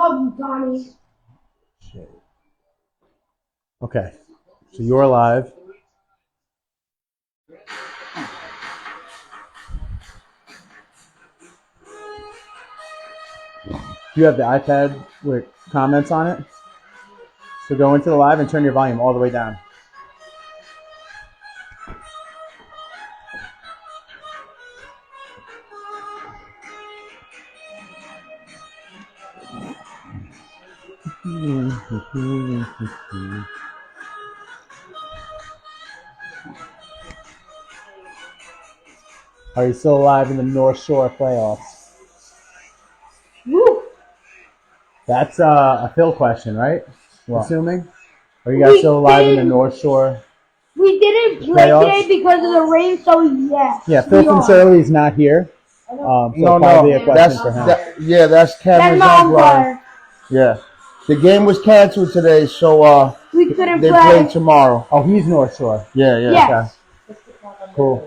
love you, Donnie. Shit. Okay. So you're live. You have the iPad with comments on it. So go into the live and turn your volume all the way down. Are you still alive in the North Shore playoffs? Woo. That's a Phil question, right? What? Assuming? Are you guys still alive in the North Shore? We didn't play playoffs? today because of the rain, so yes. Yeah, Phil from Shirley is not here. So probably a question for him. That's Camren's umpire. Yeah. The game was canceled today, so we couldn't they play tomorrow. Oh, he's North Shore. Yeah. Yes. Okay. Cool.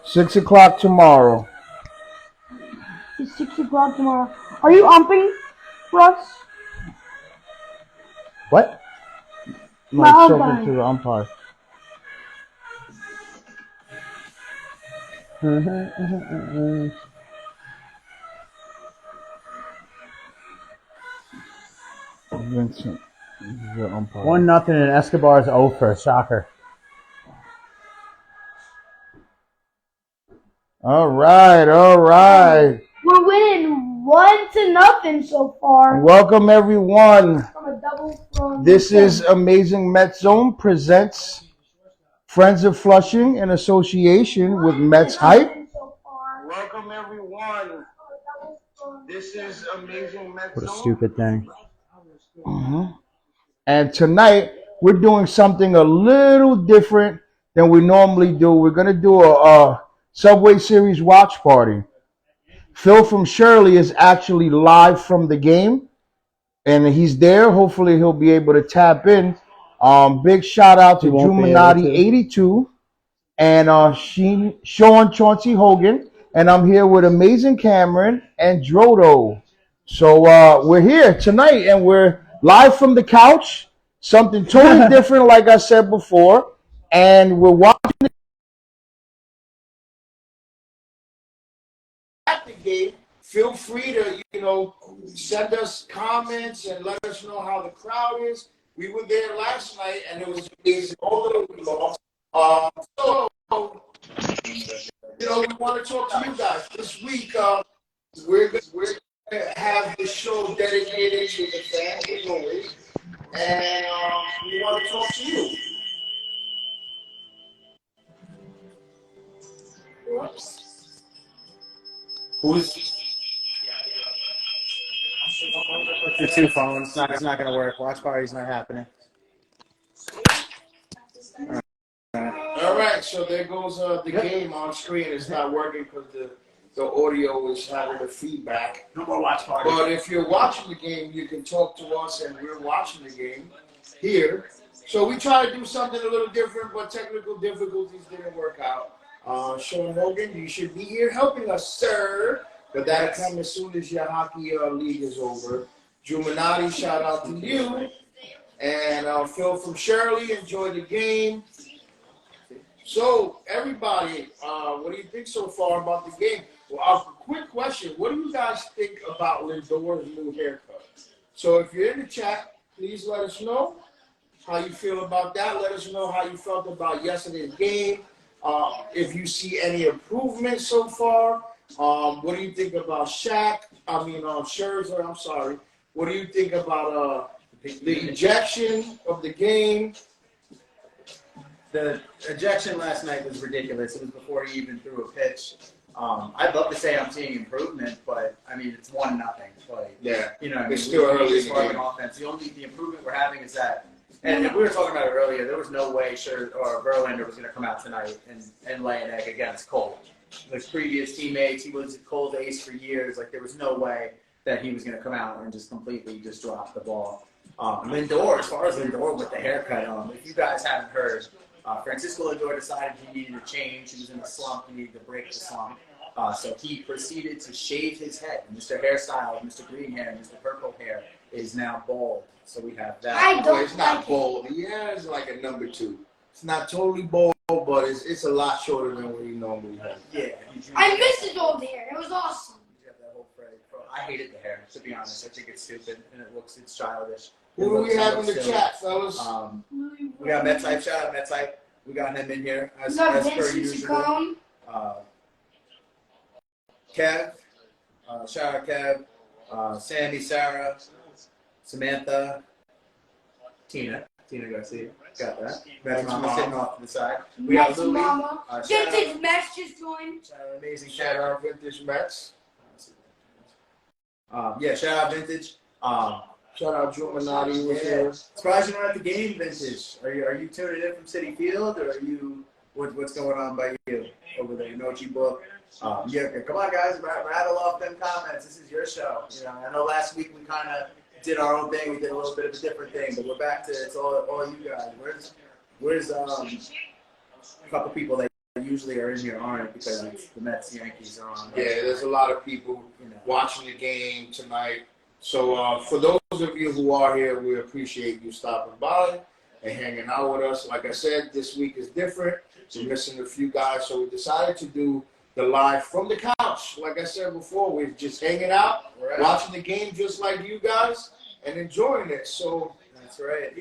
6 o'clock tomorrow. It's 6 o'clock tomorrow. Are you umping for us? What? My talking to the umpire. Vincent, the umpire. 1-0 and Escobar's over. Shocker. All right. We're winning 1-0 so far. Welcome everyone. From a double This is Amazing Mets Zone presents Friends of Flushing in association with Mets Hype. Welcome everyone. This is Amazing Mets Zone. What a stupid thing. And tonight we're doing something a little different than we normally do. We're going to do a Subway Series watch party. Phil from Shirley is actually live from the game, and he's there. Hopefully he'll be able to tap in. Big shout out to Juminati82 and Sean Chauncey Hogan. And I'm here with Amazing Camren and Drodo. So we're here tonight, and we're live from the couch. Something totally different, like I said before. And we're watching at the game. Feel free to, send us comments and let us know how the crowd is. We were there last night, and it was amazing all over the long. We want to talk to you guys this week. We're going to have the show dedicated to the fans as always, and we want to talk to you. Who's? The two phones. It's not going to work. Watch party's not happening. All right, so there goes the game on screen. It's not working because the audio is having a feedback. No more watch party. But if you're watching the game, you can talk to us, and we're watching the game here. So we try to do something a little different, but technical difficulties didn't work out. Sean Hogan, you should be here helping us, sir. But that'll come as soon as your hockey league is over. Juminati, shout out to you. And Phil from Shirley, enjoy the game. So, everybody, what do you think so far about the game? Well, a quick question. What do you guys think about Lindor's new haircut? So, if you're in the chat, please let us know how you feel about that. Let us know how you felt about yesterday's game. If you see any improvement so far. What do you think about Scherzer? I'm sorry. What do you think about the ejection of the game? The ejection last night was ridiculous. It was before he even threw a pitch. I'd love to say I'm seeing improvement, but I mean it's 1-0. It's still early as far as offense. The improvement we're having is that, and we were talking about it earlier. There was no way Verlander was going to come out tonight and lay an egg against Cole. His previous teammates, he was Cole's ace for years. Like there was no way that he was going to come out and just completely drop the ball. Lindor, as far as Lindor with the haircut, if you guys haven't heard, Francisco Lindor decided he needed a change. He was in a slump. He needed to break the slump. So he proceeded to shave his head. Mr. Hairstyle, Mr. Green Hair, Mr. Purple Hair is now bald. So we have that. I don't It's not like it. bald. He has like a number 2. It's not totally bald, but it's a lot shorter than what he normally has. Yeah. I missed his old hair. It was awesome. You have that whole phrase. I hated the hair, to be honest. I think it's stupid and it's childish. Who do we have in the chat, fellas? We got Met Type. Shout out Met Type. We got him in here as We got per Vincent usual. Chacon. Kev. Shout out Kev. Sandy, Sarah, Samantha, Tina Garcia. Got that. That's Mama sitting off to the side. We got Mets Louie. Mama. Shout Vintage Mets just joined. out amazing Shout shout out. out Vintage Mets. Yeah, shout out Vintage. Shout out Juminati was here. Surprised you're not at the game, Vintage. Are you tuning in from City Field, or are you what's going on by you over there? You know what you book? Yeah, come on, guys, rattle off them comments. This is your show. You know, I know last week we kind of did our own thing. We did a little bit of a different thing, but we're back to it's all you guys. Where's a couple people that usually are in here aren't because it's the Mets, Yankees are on. Yeah, there's a lot of people watching the game tonight. So for those of you who are here, we appreciate you stopping by and hanging out with us. Like I said, this week is different. We're missing a few guys, so we decided to do the live from the couch. Like I said before, we're just hanging out, watching the game just like you guys, and enjoying it. So That's right.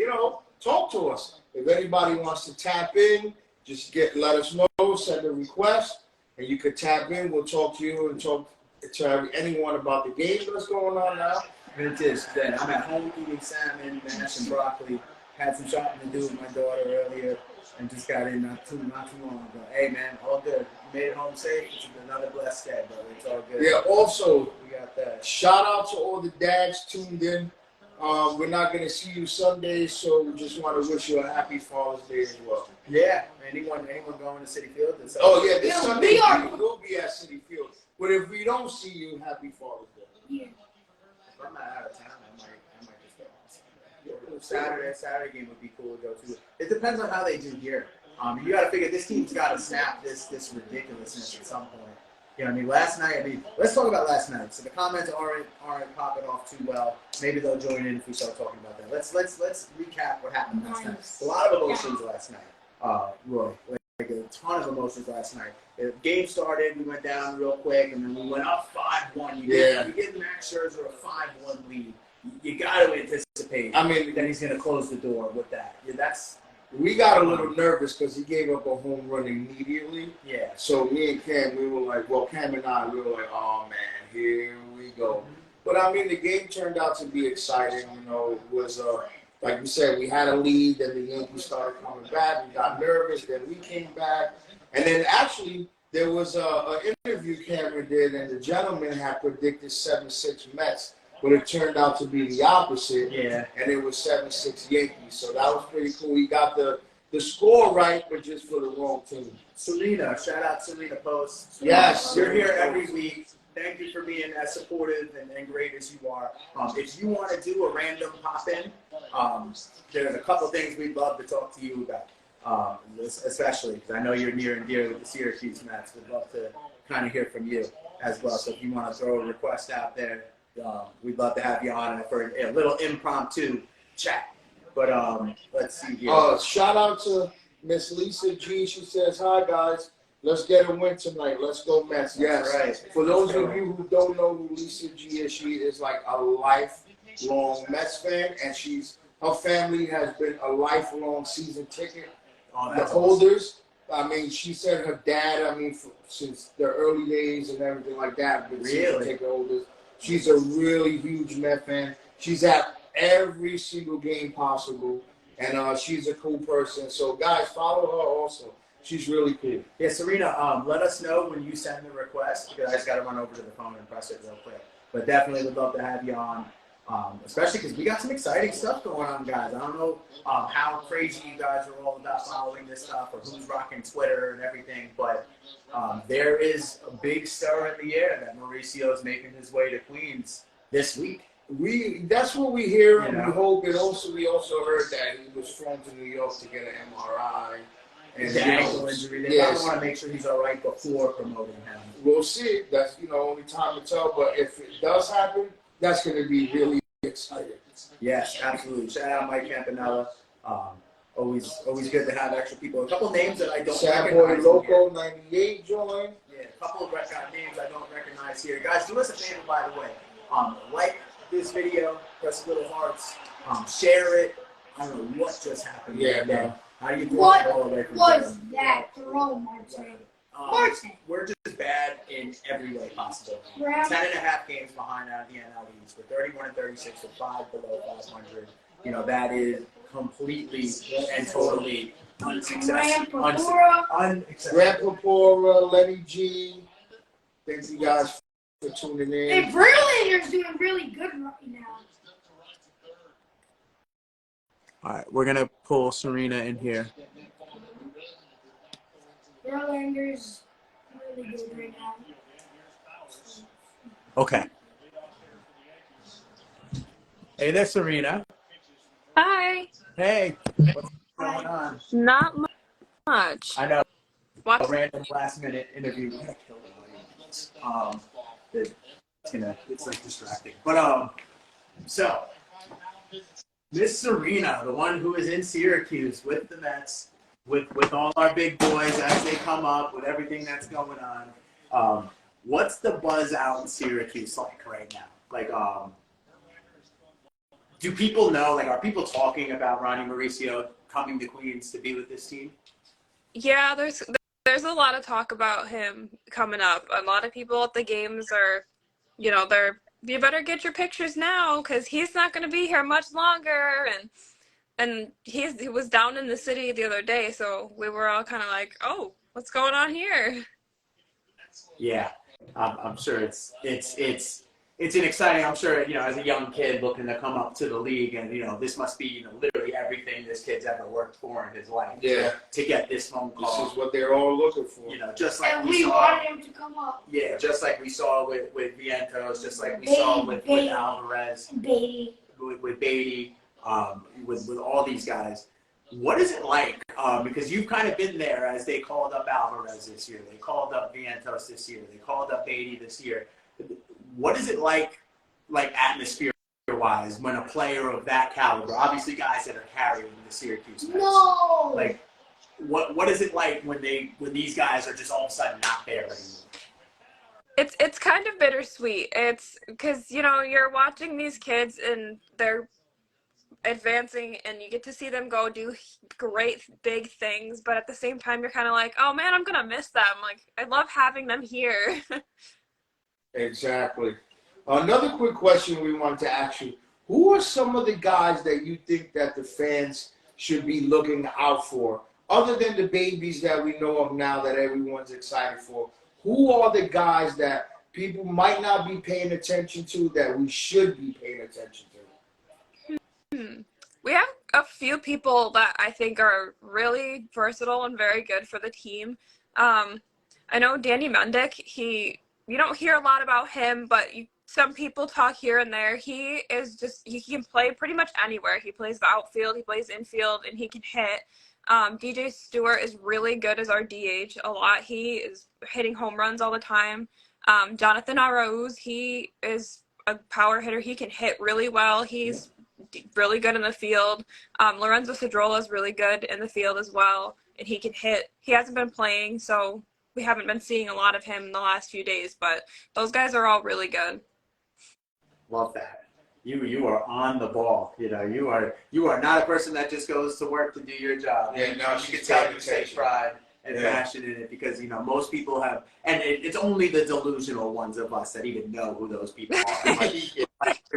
talk to us. If anybody wants to tap in, just let us know, send a request, and you could tap in. We'll talk to you and talk to anyone about the game that's going on now. Vintage. Then I'm at home eating salmon, mash, and broccoli. Had some shopping to do with my daughter earlier, and just got in not too long ago. Hey man, all good. You made it home safe. It's another blessed day, brother. It's all good. Yeah. Also, We got that. shout out to all the dads tuned in. We're not going to see you Sunday, so we just want to wish you a happy Father's Day as well. Yeah. Anyone going to City Field? Oh yeah, this Yeah, Sunday we are. we will be at City Field. But if we don't see you, happy Father's Day. Yeah. If I'm not out of town, I might just go. Saturday game would be cool to go to. It depends on how they do here. You got to figure this team's got to snap this ridiculousness at some point. You know what I mean? Last night, let's talk about last night. So the comments aren't popping off too well. Maybe they'll join in if we start talking about that. Let's recap what happened last night. A lot of emotions last night, Roy. Like a ton of emotions last night. The game started, we went down real quick, and then we went up 5-1. You get Max Scherzer a 5-1 lead. You got to anticipate. That he's going to close the door with that. Yeah, we got a little nervous because he gave up a home run immediately. Yeah. So me and Cam, we were like, Cam and I, we were like, oh man, here we go. But the game turned out to be exciting. It was like we said, we had a lead, then the Yankees started coming back. We got nervous, then we came back, and then actually there was an interview Camren did, and the gentleman had predicted 7-6 Mets. But it turned out to be the opposite, and it was 7-6 Yankees. So that was pretty cool. He got the score right, but just for the wrong team. Selena, shout out Selena Post. Yes. You're here every week. Thank you for being as supportive and great as you are. If you want to do a random pop-in, there's a couple things we'd love to talk to you about, especially because I know you're near and dear with the Syracuse Mets. We'd love to kind of hear from you as well. So if you want to throw a request out there, we'd love to have you on for a little impromptu chat. But let's see here. Shout out to Miss Lisa G. She says, hi, guys. Let's get a win tonight. Let's go Mets. Yes. Right. For those of you who don't know who Lisa G is, she is like a lifelong Mets fan, and her family has been a lifelong season ticket holders. She said her dad, since the early days and everything like that, been season ticket holders. She's a really huge Met fan. She's at every single game possible, and she's a cool person. So, guys, follow her also. She's really cool. Yeah, Serena, let us know when you send the request, because I just got to run over to the phone and press it real quick. But definitely would love to have you on, especially because we got some exciting stuff going on, guys. I don't know how crazy you guys are all about following this stuff or who's rocking Twitter and everything, but there is a big stir in the air that Mauricio is making his way to Queens this week. That's what we hear, and we hope. And also, we also heard that he was flown to New York to get an MRI, And The you ankle know, injury. They yes, probably want to make sure he's all right before promoting him. we'll see. That's only time to tell. But if it does happen, that's going to be really exciting. Yes, absolutely. Shout out Mike Campanella. Always good to have extra people. A couple names that I don't Sad Boy recognize. Loco 98 joined. Yeah, a couple of names I don't recognize here. Guys, do us a favor, by the way. Like this video, press little hearts, share it. I don't know what just happened. Yeah, right no. there. How do you throw What the ball away from was them? that throw, Martin? We're just bad in every way possible. Crap. 10.5 games behind out of the NL East. We're 31 and 36, so 5 below 500. You know, that is completely and totally unsuccessful. Grant Papora, Lenny G. Thanks you guys for tuning in. Hey, Verlander's doing really good right now. All right, we're gonna pull Serena in here. Verlander's really good right now. Okay. Hey there, Serena. Hi. Hey, what's going on? Not much. I know. Watch. A random last minute interview. It's like distracting. But so Miss Serena, the one who is in Syracuse with the Mets, with all our big boys as they come up, with everything that's going on. What's the buzz out in Syracuse like right now? Like, do people know? Like, are people talking about Ronnie Mauricio coming to Queens to be with this team? Yeah, there's a lot of talk about him coming up. A lot of people at the games are, you better get your pictures now because he's not going to be here much longer. And he was down in the city the other day, so we were all kind of like, oh, what's going on here? Yeah, I'm sure it's an exciting. I'm sure as a young kid looking to come up to the league, and this must be literally everything this kid's ever worked for in his life. Yeah. To get this phone call. This is what they're all looking for. Just like And we saw, wanted him to come up. Yeah, just like we saw with Vientos, just like we saw with Alvarez, Beatty. with Beatty, with all these guys. What is it like? Because you've kind of been there as they called up Alvarez this year, they called up Vientos this year, they called up Beatty this year. What is it like atmosphere-wise, when a player of that caliber, obviously guys that are carrying the Syracuse Mets, No. like what is it like when these guys are just all of a sudden not there anymore? It's kind of bittersweet. It's because you're watching these kids and they're advancing, and you get to see them go do great big things, but at the same time you're kind of like, oh man, I'm gonna miss them. Like, I love having them here. Exactly. Another quick question we wanted to ask you. Who are some of the guys that you think that the fans should be looking out for? Other than the babies that we know of now that everyone's excited for, who are the guys that people might not be paying attention to that we should be paying attention to? We have a few people that I think are really versatile and very good for the team. I know Danny Mendick, you don't hear a lot about him, but some people talk here and there. He can play pretty much anywhere. He plays the outfield, he plays infield, and he can hit. DJ Stewart is really good as our DH a lot. He is hitting home runs all the time. Jonathan Arauz, he is a power hitter. He can hit really well. He's really good in the field. Lorenzo Cedrola is really good in the field as well, and he can hit. He hasn't been playing, so we haven't been seeing a lot of him in the last few days, but those guys are all really good. Love that. You are on the ball. You are not a person that just goes to work to do your job. Yeah, no, you can tell you take pride and passion in it, because most people have, and it's only the delusional ones of us that even know who those people are.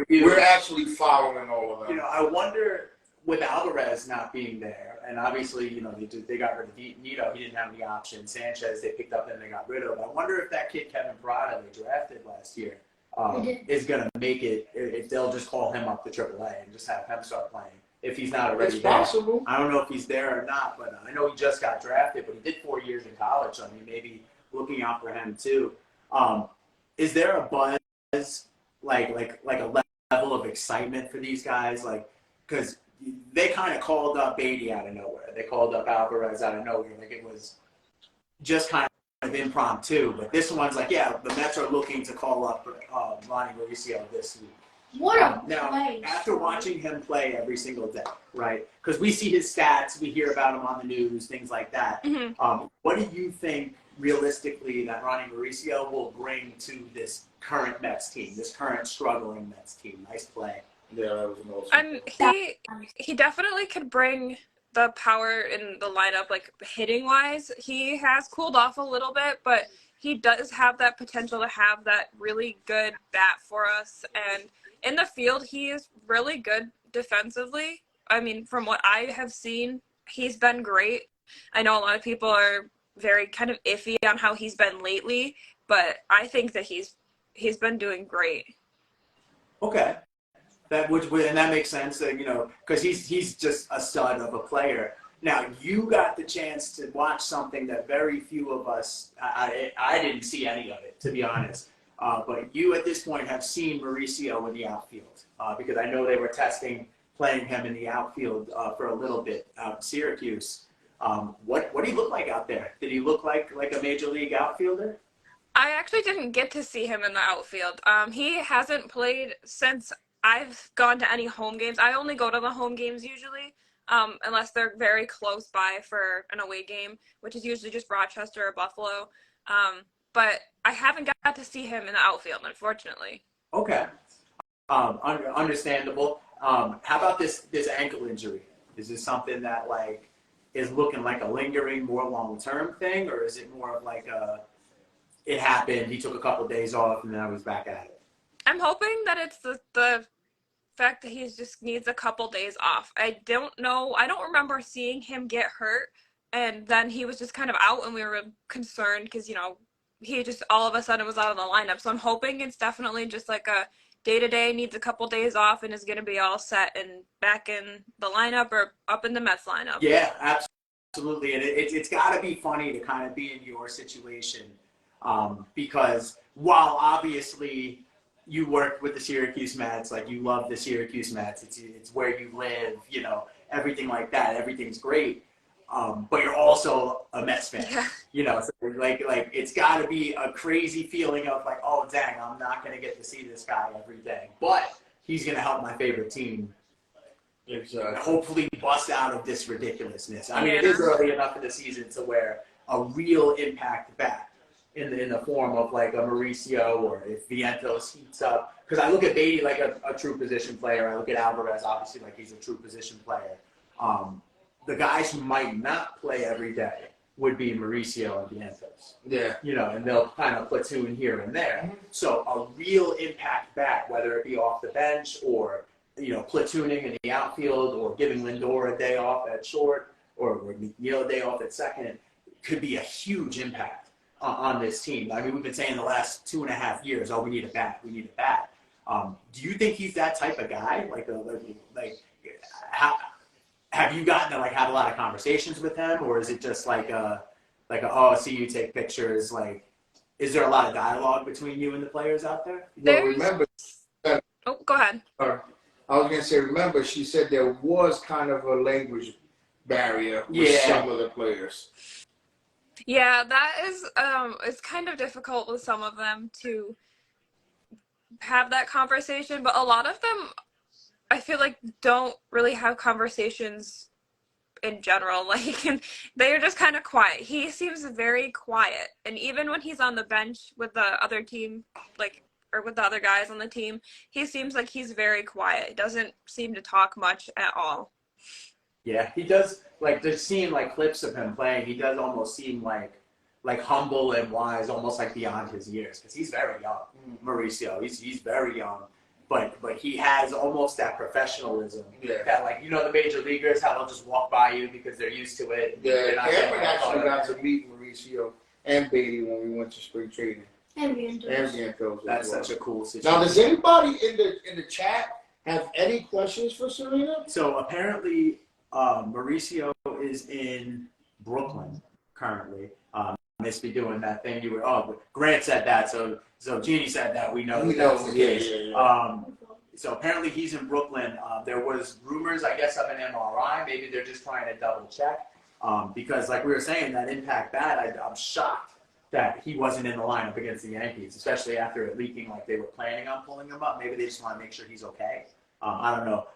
We're actually following all of them. I wonder, with Alvarez not being there, and obviously they got rid of Nito, he didn't have any options. Sanchez they picked up and they got rid of. I wonder if that kid Kevin Prada they drafted last year is going to make it, if they'll just call him up to AAA and just have him start playing. If he's not already It's there. possible. I don't know if he's there or not, but I know he just got drafted, but he did 4 years in college, so maybe looking out for him too. Is there a buzz, like a level of excitement for these guys? Like, because they kind of called up Beatty out of nowhere. They called up Alvarez out of nowhere. Like it was just kind of impromptu. But this one's like, yeah, the Mets are looking to call up Ronnie Mauricio this week. Now, after watching him play every single day, right? Because we see his stats, we hear about him on the news, things like that. What do you think, realistically, that Ronnie Mauricio will bring to this current Mets team, this current struggling Mets team? Nice play. Yeah, that was an awesome. And he definitely could bring the power in the lineup, like hitting wise. He has cooled off a little bit, but he does have that potential to have that really good bat for us. And in the field, he is really good defensively. I mean, from what I have seen, he's been great. I know a lot of people are very kind of iffy on how he's been lately, but I think that he's been doing great. Okay. And that makes sense, that, you know, because he's just a stud of a player. Now, you got the chance to watch something that very few of us, I didn't see any of it, to be honest. But you, at this point, have seen Mauricio in the outfield, because I know they were playing him in the outfield for a little bit out in Syracuse. What did he look like out there? Did he look like a major league outfielder? I actually didn't get to see him in the outfield. He hasn't played since I've gone to any home games. I only go to the home games usually, unless they're very close by for an away game, which is usually just Rochester or Buffalo. But I haven't got to see him in the outfield, unfortunately. Okay. Understandable. How about this ankle injury? Is this something that like is looking like a lingering, more long-term thing, or is it more of like it happened, he took a couple of days off, and now he's back at it? I'm hoping that it's the fact that he just needs a couple days off. I don't know. I don't remember seeing him get hurt, and then he was just kind of out, and we were concerned because, you know, he just all of a sudden was out of the lineup. So I'm hoping it's definitely just like a day-to-day, needs a couple days off, and is going to be all set and back in the lineup or up in the Mets lineup. Yeah, absolutely. And it's got to be funny to kind of be in your situation, because while obviously you work with the Syracuse Mets, like you love the Syracuse Mets, it's where you live, you know, everything like that, everything's great. But you're also a Mets fan, Yeah. you know, so like it's got to be a crazy feeling of like, oh, dang, I'm not going to get to see this guy every day, but he's going to help my favorite team hopefully bust out of this ridiculousness. I mean, it is early enough in the season to where a real impact bat in the form of like a Mauricio, or if Vientos heats up. Because I look at Beatty like a true position player. I look at Alvarez, obviously, like he's a true position player. The guys who might not play every day would be Mauricio and Vientos. Yeah. You know, and they'll kind of platoon here and there. So a real impact bat, whether it be off the bench or, you know, platooning in the outfield or giving Lindor a day off at short or McNeil a day off at second, could be a huge impact on this team. I mean, we've been saying the last 2.5 years, oh, we need a bat, we need a bat. Do you think he's that type of guy? Have you gotten to like have a lot of conversations with him, or is it just like oh, see you take pictures? Like, is there a lot of dialogue between you and the players out there? Well, remember. Oh, go ahead. I was gonna say, remember, she said there was kind of a language barrier with some of the players. Yeah, that is it's kind of difficult with some of them to have that conversation, but a lot of them I feel like don't really have conversations in general. Like, and they're just kind of quiet. He seems very quiet, and even when he's on the bench with the other team, like, or with the other guys on the team, he seems like he's very quiet. He doesn't seem to talk much at all. Yeah, he does. Like, just seeing like clips of him playing, he does almost seem like humble and wise, almost like beyond his years, because he's very young. Mauricio, he's very young, but he has almost that professionalism. Yeah. That, like, you know, the major leaguers, how they'll just walk by you because they're used to it. Yeah, Camren actually got to meet Mauricio and Beatty when we went to spring training. And Vientos. That's such a cool situation. Now, does anybody in the chat have any questions for Serena? So apparently, Mauricio is in Brooklyn currently. Must be doing that thing you were. Oh, Grant said that. So Jeannie said that. We know. We know. Yeah. So apparently he's in Brooklyn. There was rumors, I guess, of an MRI. Maybe they're just trying to double check. Because like we were saying, that impact bat, I'm shocked that he wasn't in the lineup against the Yankees, especially after it leaking like they were planning on pulling him up. Maybe they just want to make sure he's okay. I don't know.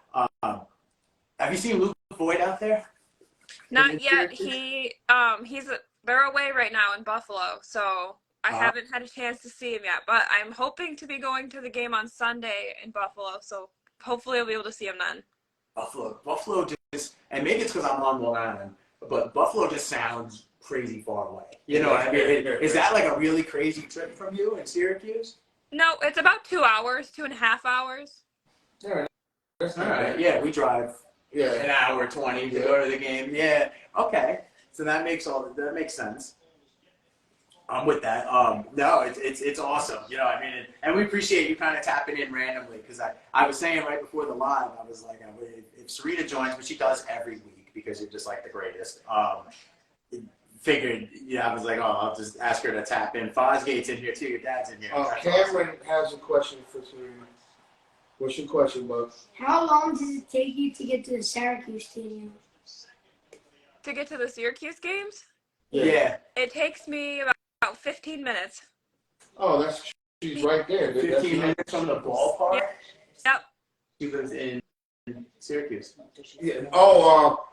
Have you seen Luke Voigt out there? Not yet. They're away right now in Buffalo, so I haven't had a chance to see him yet. But I'm hoping to be going to the game on Sunday in Buffalo, so hopefully I'll be able to see him then. Buffalo just, and maybe it's because I'm on Long Island, but Buffalo just sounds crazy far away. You know what I mean? Is that like a really crazy trip from you in Syracuse? No, it's about 2 hours, 2.5 hours. All right. That's All not right. bad. Yeah, we drive Yeah. an hour 20 to go to the game. Yeah. Okay. So that makes sense. I'm with that. No, it's awesome. You know, I mean, and we appreciate you kind of tapping in randomly because I was saying right before the live, I was like, if Serena joins, but she does every week because you're just like the greatest. Figured, I was like, I'll just ask her to tap in. Fosgate's in here too. Your dad's in here. Camren has a question for Serena. What's your question, bud? How long does it take you to get to the Syracuse stadium? To get to the Syracuse games, Yeah. it takes me about 15 minutes. Oh, she's right there. 15 minutes from the ballpark. Yep. She lives in Syracuse. Yeah. Oh,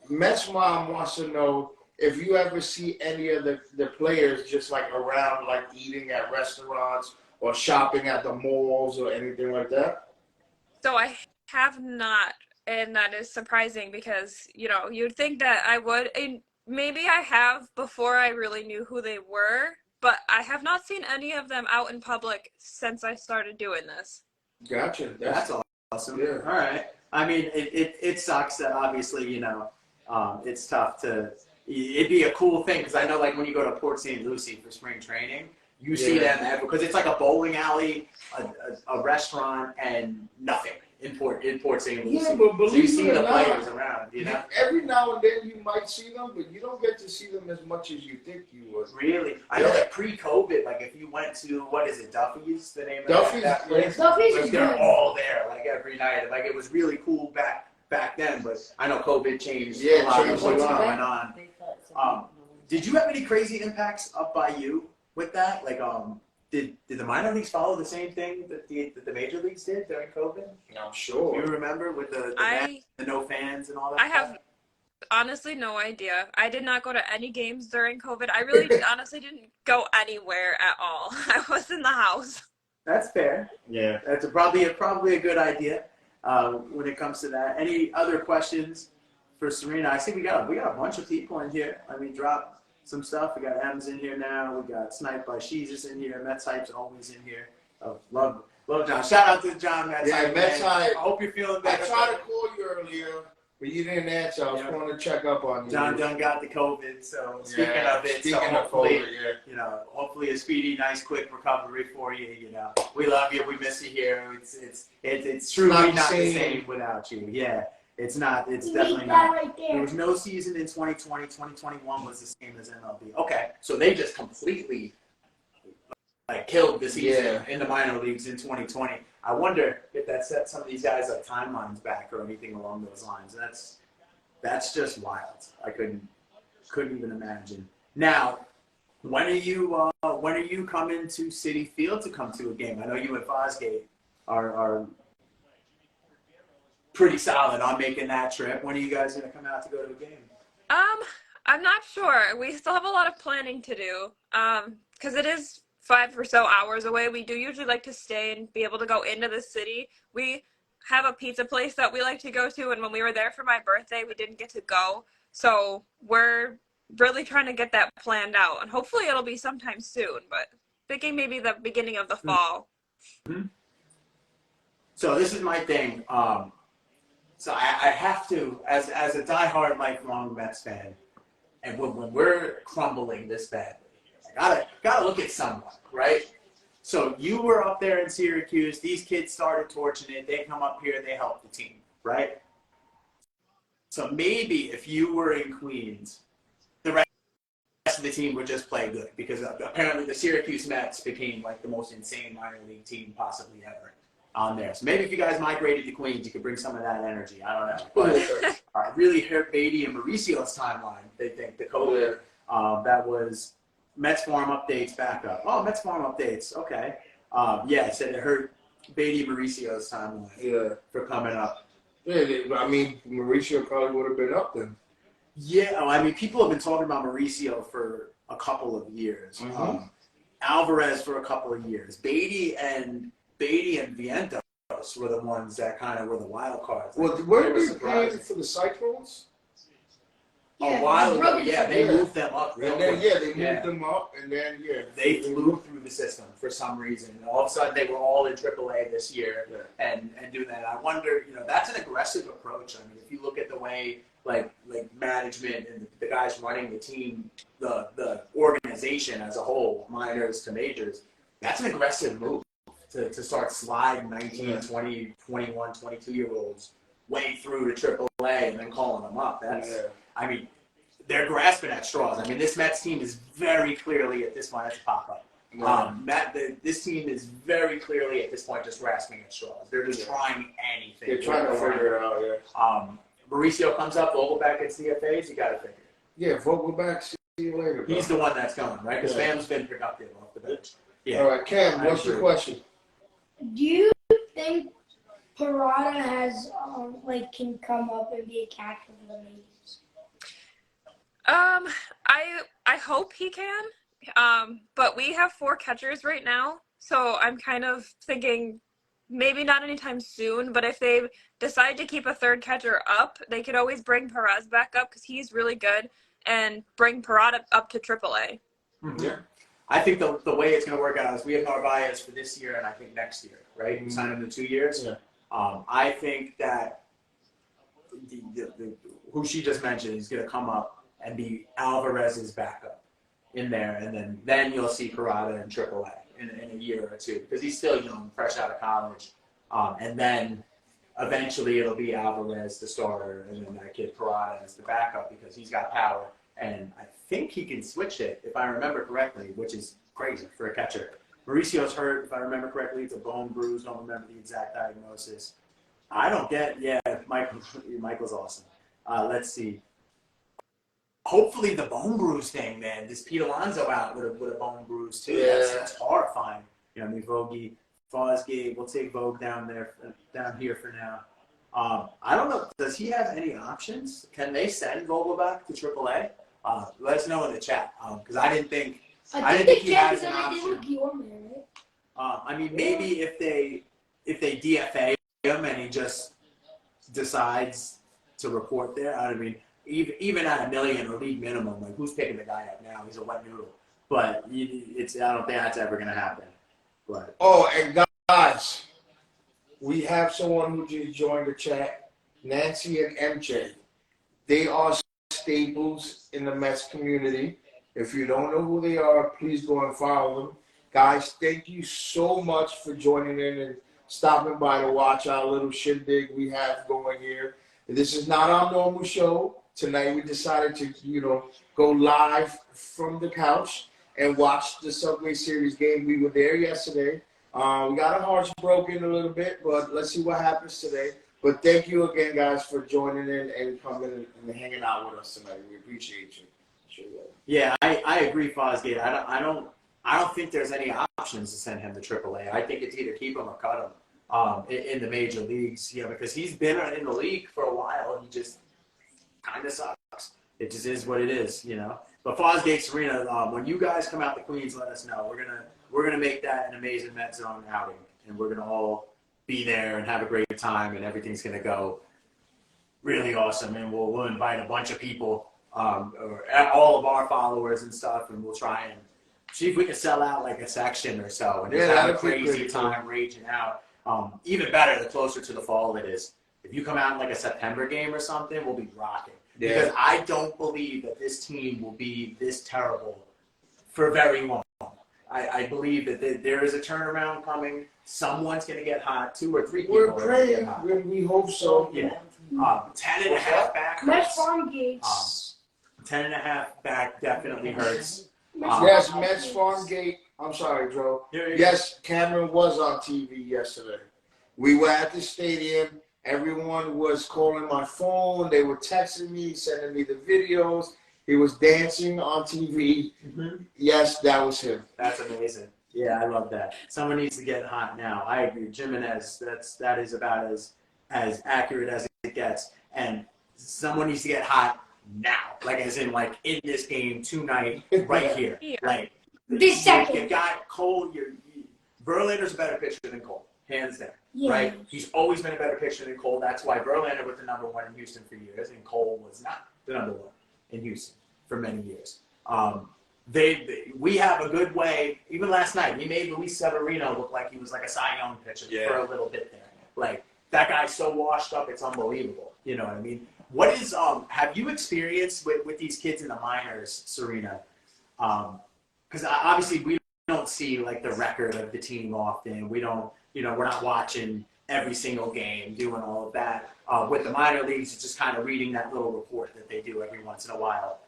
Mets mom wants to know if you ever see any of the players just like around, like eating at restaurants or shopping at the malls or anything like that. So I have not, and that is surprising because, you'd think that I would. And maybe I have before I really knew who they were, but I have not seen any of them out in public since I started doing this. Gotcha. That's awesome. Yeah. All right. I mean, it sucks that obviously, it's tough to. It'd be a cool thing because I know, like, when you go to Port St. Lucie for spring training, you see them because it's like a bowling alley, a restaurant, and nothing in Port St. Lucie. Yeah, but so you see believe it the or not, players around, Every now and then you might see them, but you don't get to see them as much as you think you would. Really? I know that pre-COVID, like if you went to, what is it, Duffy's, the name Duffy's, of that place? Duffy's Like is they're good. all there, like every night. Like it was really cool back then, but I know COVID changed Yeah, a lot of changed what's a lot. going on. Did you have any crazy impacts up by you with that? Like, did the minor leagues follow the same thing that the major leagues did during COVID? I'm sure. You remember with the no fans and all that? I have honestly no idea. I did not go to any games during COVID. I really honestly didn't go anywhere at all. I was in the house. That's fair. Yeah. That's probably a good idea when it comes to that. Any other questions for Serena? I think we got a bunch of people in here. I mean, drop some stuff. We got M's in here now. We got Snipe by Sheezus in here. Mets Hype's always in here. Oh, love John. Shout out to John Mets Yeah, Hype. Mets Hype. I hope you're feeling I better. tried to call you earlier, but you didn't answer. I was going to check up on you. John Dunn got the COVID, so speaking of it, so hopefully, hopefully a speedy, nice, quick recovery for you. We love you. We miss you here. It's truly not the same without you. Yeah. It's not. It's definitely not. Right there. There was no season in 2020. 2021 was the same as MLB. Okay, so they just completely killed the season in the minor leagues in 2020. I wonder if that set some of these guys up timelines back or anything along those lines. That's just wild. I couldn't even imagine. Now, when are you coming to Citi Field to come to a game? I know you and Fosgate are pretty solid on making that trip. When are you guys going to come out to go to a game? I'm not sure. We still have a lot of planning to do. Because it is 5 or so hours away. We do usually like to stay and be able to go into the city. We have a pizza place that we like to go to, and when we were there for my birthday, we didn't get to go. So we're really trying to get that planned out, and hopefully it'll be sometime soon, but thinking maybe the beginning of the fall. Mm-hmm. So this is my thing. So I have to, as a diehard lifelong Mets fan, and when we're crumbling this badly, I gotta look at someone, right? So you were up there in Syracuse. These kids started torching it. They come up here. They help the team, right? So maybe if you were in Queens, the rest of the team would just play good because apparently the Syracuse Mets became like the most insane minor league team possibly ever. on there. So maybe if you guys migrated to Queens, you could bring some of that energy. I don't know. But really hurt Beatty and Mauricio's timeline. They think Dakota, that was Mets Farm updates back up. Oh, Mets Farm updates. Okay. Yeah, it said it hurt Beatty and Mauricio's timeline for coming up. Yeah, I mean, Mauricio probably would have been up then. Yeah, I mean, people have been talking about Mauricio for a couple of years. Alvarez for a couple of years. Beatty and Vientos were the ones that kind of were the wild cards. Well, were they playing for the Cyclones? A while ago, yeah, they moved them up. And then, they moved them up, and then, they flew through the system for some reason. And all of a sudden, they were all in AAA this year and doing that. I wonder, that's an aggressive approach. I mean, if you look at the way, like management and the guys running the team, the organization as a whole, minors to majors, that's an aggressive move to start sliding 19, 20, 21, 22-year-olds way through to AAA and then calling them up. I mean, they're grasping at straws. I mean, this Mets team is very clearly at this point, that's a pop-up. This team is very clearly at this point just grasping at straws. They're just trying anything. They're trying to figure it out, Mauricio comes up, Vogelback at CFAs, you got to figure. Yeah, Vogelback, see you later. He's the one that's going, right? Because Fam's been productive off the bench. Yeah. All right, Cam, what's your question? Do you think Parada has can come up and be a catcher for the Mays? I hope he can. But we have 4 catchers right now, so I'm kind of thinking maybe not anytime soon, but if they decide to keep a 3rd catcher up, they could always bring Perez back up because he's really good and bring Parada up to AAA. Mm-hmm. Yeah. I think the way it's going to work out is we have Narvaez for this year and I think next year, right? Mm-hmm. We signed him to 2 years. Yeah. I think that who she just mentioned is going to come up and be Alvarez's backup in there, and then you'll see Parada in AAA in a year or two because he's still young, fresh out of college, and then eventually it'll be Alvarez the starter, and then that kid Parada as the backup because he's got power, and I think he can switch it if I remember correctly, which is crazy for a catcher. Mauricio's hurt, if I remember correctly, it's a bone bruise. Don't remember the exact diagnosis. I don't get. Yeah, Michael's awesome. Let's see. Hopefully the bone bruise thing, man. This Pete Alonso out with a bone bruise too. Yeah. That's horrifying. I mean, Vogie, Fosgate. We'll take Vogue down here for now. I don't know. Does he have any options? Can they send Vogelback to AAA? Let us know in the chat. Because I didn't think he has an option. I mean, maybe if they DFA him and he just decides to report there. I mean, even at $1 million or league minimum, like who's picking the guy up now? He's a wet noodle. But I don't think that's ever going to happen. But and guys, we have someone who just joined the chat, Nancy and MJ. They are staples in the Mets community. If you don't know who they are, please go and follow them. Guys, thank you so much for joining in and stopping by to watch our little shindig we have going here. This is not our normal show. Tonight we decided to, go live from the couch and watch the Subway Series game. We were there yesterday. We got our hearts broken a little bit, but let's see what happens today. But thank you again, guys, for joining in and coming and hanging out with us tonight. We appreciate you. Yeah, I agree, Fosgate. I don't think there's any options to send him to AAA. I think it's either keep him or cut him in the major leagues. Because he's been in the league for a while. He just kind of sucks. It just is what it is, But Fosgate, Serena, when you guys come out to Queens, let us know. We're gonna make that an amazing Met Zone outing, and we're gonna all be there and have a great time, and everything's gonna go really awesome. And we'll invite a bunch of people, or all of our followers and stuff, and we'll try and see if we can sell out like a section or so, and just have a crazy time raging out. Even better, the closer to the fall it is. If you come out in like a September game or something, we'll be rocking. Yeah. Because I don't believe that this team will be this terrible for very long. I believe that there is a turnaround coming. Someone's going to get hot. 2 or 3 people We're are going praying. to get hot. We hope so. Yeah. 10.5 back Mets hurts. Farm Gates. 10.5 back definitely hurts. Yes, Mets Farm Gate. I'm sorry, Joe. Yeah. Yes, Camren was on TV yesterday. We were at the stadium. Everyone was calling my phone. They were texting me, sending me the videos. He was dancing on TV. Mm-hmm. Yes, that was him. That's amazing. Yeah, I love that. Someone needs to get hot now. I agree. Jimenez, that is about as accurate as it gets. And someone needs to get hot now. Like as in like in this game tonight, right here. Yeah. Like This second. You got Cole. Verlander's a better pitcher than Cole, hands down. Yeah. Right? He's always been a better pitcher than Cole. That's why Verlander was the number one in Houston for years, and Cole was not the number one in Houston for many years. We have a good way. Even last night, we made Luis Severino look like he was like a Cy Young pitcher for a little bit there. Like that guy's so washed up, it's unbelievable. You know what I mean? What is have you experienced with these kids in the minors, Serena? Because obviously we don't see like the record of the team often. We don't, we're not watching every single game, doing all of that. With the minor leagues, it's just kind of reading that little report that they do every once in a while.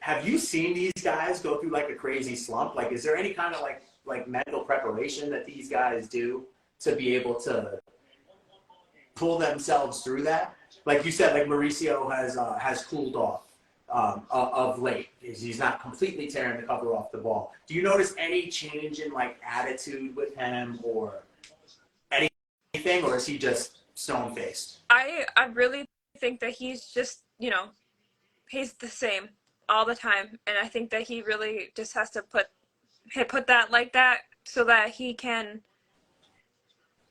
Have you seen these guys go through like a crazy slump? Like, is there any kind of like mental preparation that these guys do to be able to pull themselves through that? Like you said, like Mauricio has cooled off of late. He's not completely tearing the cover off the ball. Do you notice any change in like attitude with him or anything, or is he just stone faced? I really think that he's just, he's the same all the time, and I think that he really just has to put that like that so that he can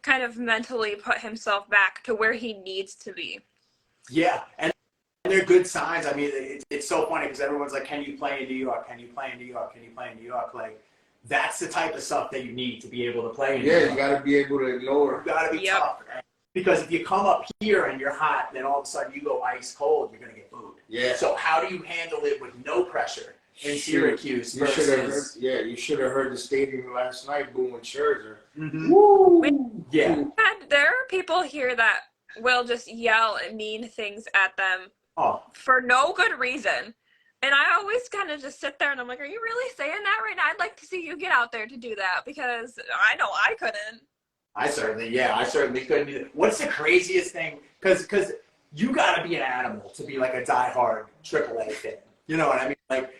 kind of mentally put himself back to where he needs to be. Yeah, and they're good signs. I mean, it's so funny because everyone's like, can you play in New York? Can you play in New York? Can you play in New York? Like, that's the type of stuff that you need to be able to play in New York. You got to be able to ignore. You got to be tough. Because if you come up here and you're hot, then all of a sudden you go ice cold, you're going to get booed. Yeah. So how do you handle it with no pressure in Syracuse versus... You should have heard the stadium last night booing Scherzer. Mm-hmm. Woo! Yeah. And there are people here that will just yell and mean things at them for no good reason. And I always kind of just sit there and I'm like, are you really saying that right now? I'd like to see you get out there to do that because I know I couldn't. I certainly couldn't either. What's the craziest thing? Because you got to be an animal to be like a diehard AAA fan. You know what I mean? Like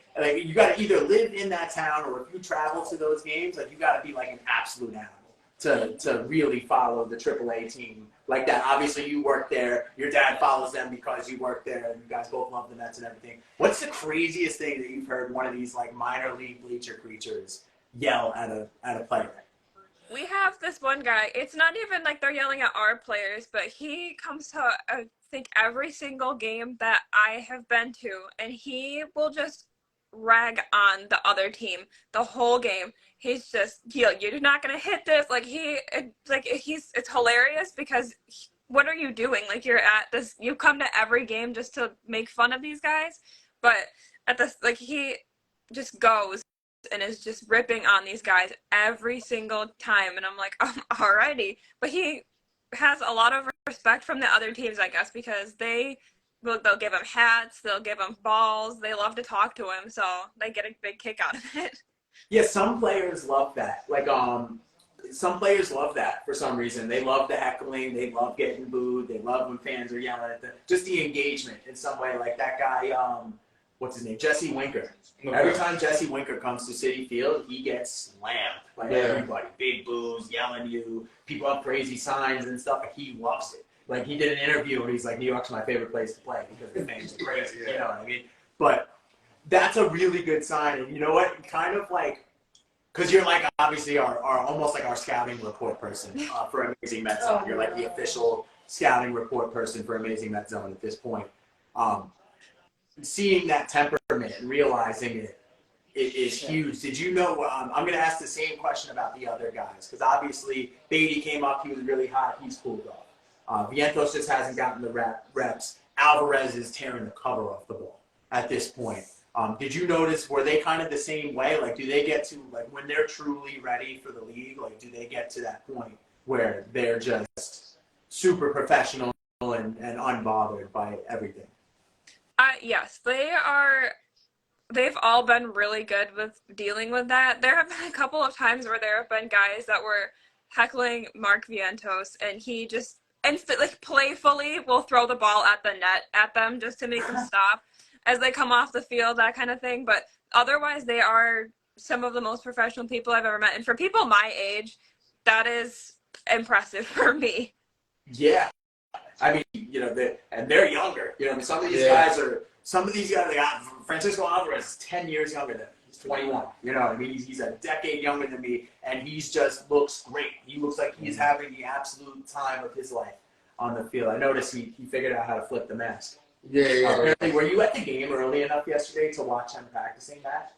you got to either live in that town or if you travel to those games, like you got to be like an absolute animal to really follow the AAA team like that. Obviously, you work there. Your dad follows them because you work there, and you guys both love the Mets and everything. What's the craziest thing that you've heard one of these like minor league bleacher creatures yell at a player? We have this one guy. It's not even like they're yelling at our players, but he comes to, I think, every single game that I have been to, and he will just rag on the other team the whole game. He's just, you're not going to hit this. It's hilarious because what are you doing? Like, you're at this, you come to every game just to make fun of these guys, but at this, like, he just goes and is just ripping on these guys every single time. And I'm like, alrighty. But he has a lot of respect from the other teams, I guess, because they'll give him hats, they'll give him balls, they love to talk to him, so they get a big kick out of it. Yeah, some players love that. Like, some players love that for some reason. They love the heckling, they love getting booed, they love when fans are yelling at them. Just the engagement in some way. Like that guy, what's his name? Jesse Winker. Okay. Every time Jesse Winker comes to Citi Field, he gets slammed by everybody. Big boos, yelling at you. People have crazy signs and stuff, and he loves it. Like, he did an interview where he's like, New York's my favorite place to play because the fans are crazy. You know what I mean? But that's a really good sign. And you know what? Kind of like, because you're like obviously our almost like our scouting report person for Amazing Met Zone. You're like the official scouting report person for Amazing Met Zone at this point. Seeing that temperament and realizing it is huge. Did you know, I'm going to ask the same question about the other guys, because obviously Beatty came up, he was really hot, he's cooled off. Vientos just hasn't gotten the reps. Alvarez is tearing the cover off the ball at this point. Did you notice, were they kind of the same way? Like, do they get to, like, when they're truly ready for the league, like, do they get to that point where they're just super professional and unbothered by everything? Yes, they've all been really good with dealing with that. There have been a couple of times where there have been guys that were heckling Mark Vientos, and he just like playfully will throw the ball at the net at them just to make them stop as they come off the field, that kind of thing. But otherwise, they are some of the most professional people I've ever met, and for people my age, that is impressive for me. Yeah. I mean, they're younger. I mean, some of these guys, like Francisco Alvarez is 10 years younger than me. He's 21. You know what I mean? He's a decade younger than me, and he's just looks great. He looks like he's having the absolute time of his life on the field. I noticed he figured out how to flip the mask. Yeah. Were you at the game early enough yesterday to watch him practicing that?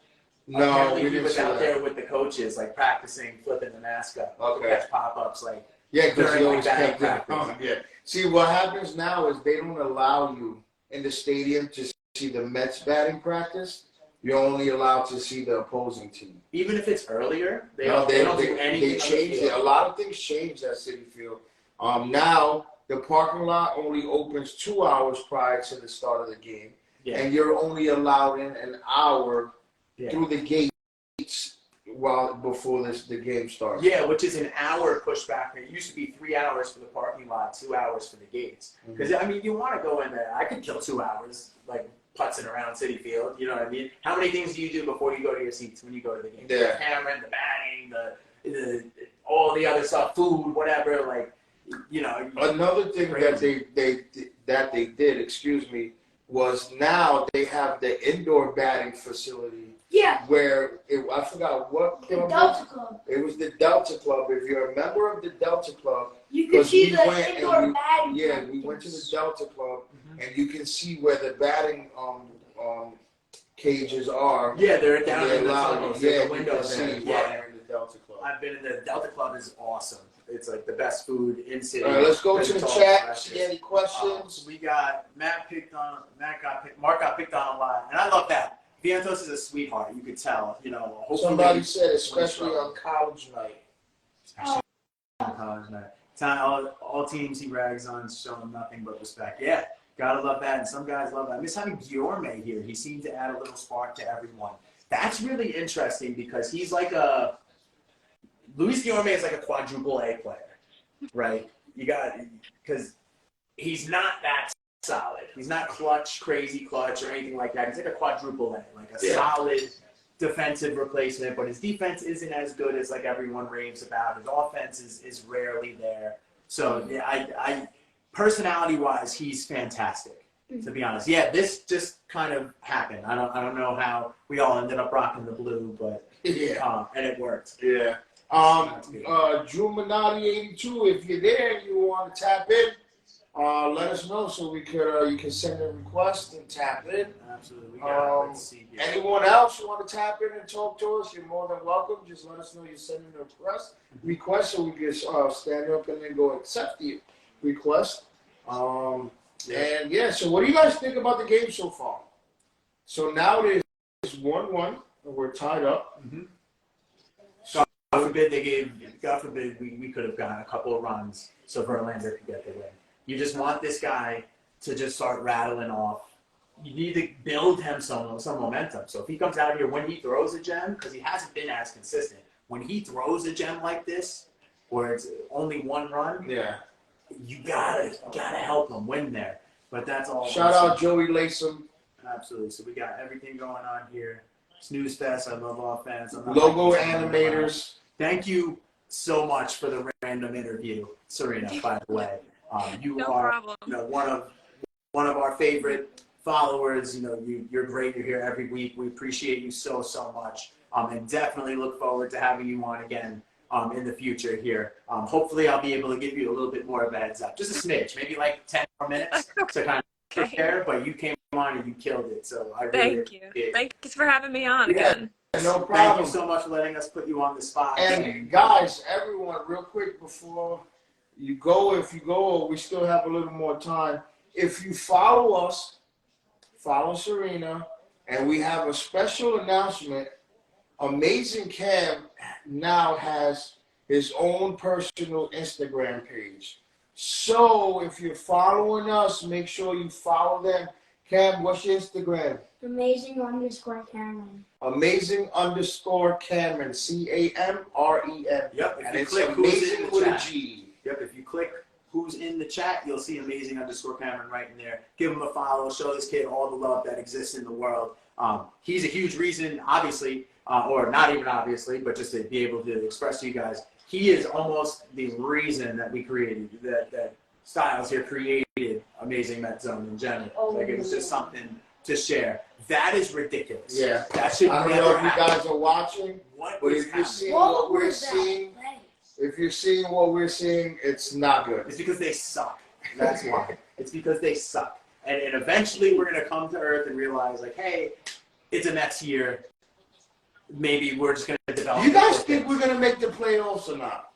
No, Apparently he was out there with the coaches, like practicing flipping the mask up. Okay. Catch pop-ups, like. Yeah, because he always batting kept practice. Yeah. See, what happens now is they don't allow you in the stadium to see the Mets batting practice. You're only allowed to see the opposing team. Even if it's earlier, they don't do anything. They changed it. A lot of things changed at Citi Field. Now the parking lot only opens 2 hours prior to the start of the game, and you're only allowed in an hour through the gates before the game starts. Yeah, which is an hour pushback. It used to be 3 hours for the parking lot, 2 hours for the gates. Because I mean, you want to go in there. I could kill 2 hours, like putzing around Citi Field. You know what I mean? How many things do you do before you go to your seats when you go to the game? Yeah. The Camren, the batting, the all the other stuff, food, whatever. Like, Another thing crazy. that they did, was now they have the indoor batting facility. Yeah. Where I forgot what The club. Delta Club. It was the Delta Club. If you're a member of the Delta Club, You can see the indoor and batting. we went to the Delta Club, and you can see where the batting cages are. Yeah, they're down in the allowed. tunnels. Yeah, There's a you window can see there. while you're in the Delta Club. I've been in the Delta Club. Is awesome. It's like the best food in city. All right, let's go to the It's all chat. precious. See any questions? We got Mark got picked on a lot, and I love that. Vientos is a sweetheart. You could tell. Hopefully Somebody said, especially on college night. college night. All teams he rags on show him nothing but respect. Yeah, gotta love that, and some guys love that. I miss having Guillorme here. He seemed to add a little spark to everyone. That's really interesting because he's like Luis Guillorme is like a quadruple A player, right? Because he's not that solid. He's not crazy clutch or anything like that. He's like a quadruple A, like a solid defensive replacement, but his defense isn't as good as like everyone raves about. His offense is rarely there. So yeah, I personality-wise, he's fantastic, to be honest. Yeah, this just kind of happened. I don't know how we all ended up rocking the blue, but and it worked. Yeah. Drew Minotti 82. If you're there and you want to tap in, let us know so we could you can send a request and tap in. Absolutely. We got let's see here. Anyone else you want to tap in and talk to us, you're more than welcome. Just let us know you're sending a request so we can stand up and then go accept the request. So what do you guys think about the game so far? So now it is 1-1 and we're tied up. Mm-hmm. God forbid we could have gotten a couple of runs so Verlander could get the win. You just want this guy to just start rattling off. You need to build him some momentum. So if he comes out here when he throws a gem, because he hasn't been as consistent, when he throws a gem like this, where it's only one run, you gotta help him win there. But that's all. Shout out Joey Latham. Absolutely. So we got everything going on here. Snooze Fest. I love offense. Logo animators. Thank you so much for the random interview, Serena. By the way, you are one of our favorite followers. You're great. You're here every week. We appreciate you so much, and definitely look forward to having you on again in the future here. Hopefully, I'll be able to give you a little bit more of a heads up, just a smidge, maybe like 10 more minutes to kind of prepare. But you came on and you killed it. So I really appreciate it. Thanks for having me on again. No problem. Thank you so much for letting us put you on the spot. And guys, everyone, real quick before you go, we still have a little more time. If you follow us, follow Serena, and we have a special announcement. Amazing Cam now has his own personal Instagram page. So if you're following us, make sure you follow them. Cam, what's your Instagram? Amazing_Camren. Amazing_Camren. Camren. Yep. If And you it's click who's in amazing the with a chat. G. Yep, if you click who's in the chat, you'll see amazing_Camren right in there. Give him a follow. Show this kid all the love that exists in the world. He's a huge reason, obviously, or not even obviously, but just to be able to express to you guys, he is almost the reason that we created, that Styles here created Amazing Met Zone in general. Like, it was just something to share. That is ridiculous. Yeah. That should I don't never know if you happen. guys are watching, What but is if you're happening? seeing what we're seeing, it's not good. It's because they suck. That's why. It's because they suck. And eventually we're going to come to Earth and realize, like, hey, it's a Mets year. Maybe we're just going to develop. Do you guys think we're going to make the playoffs or not?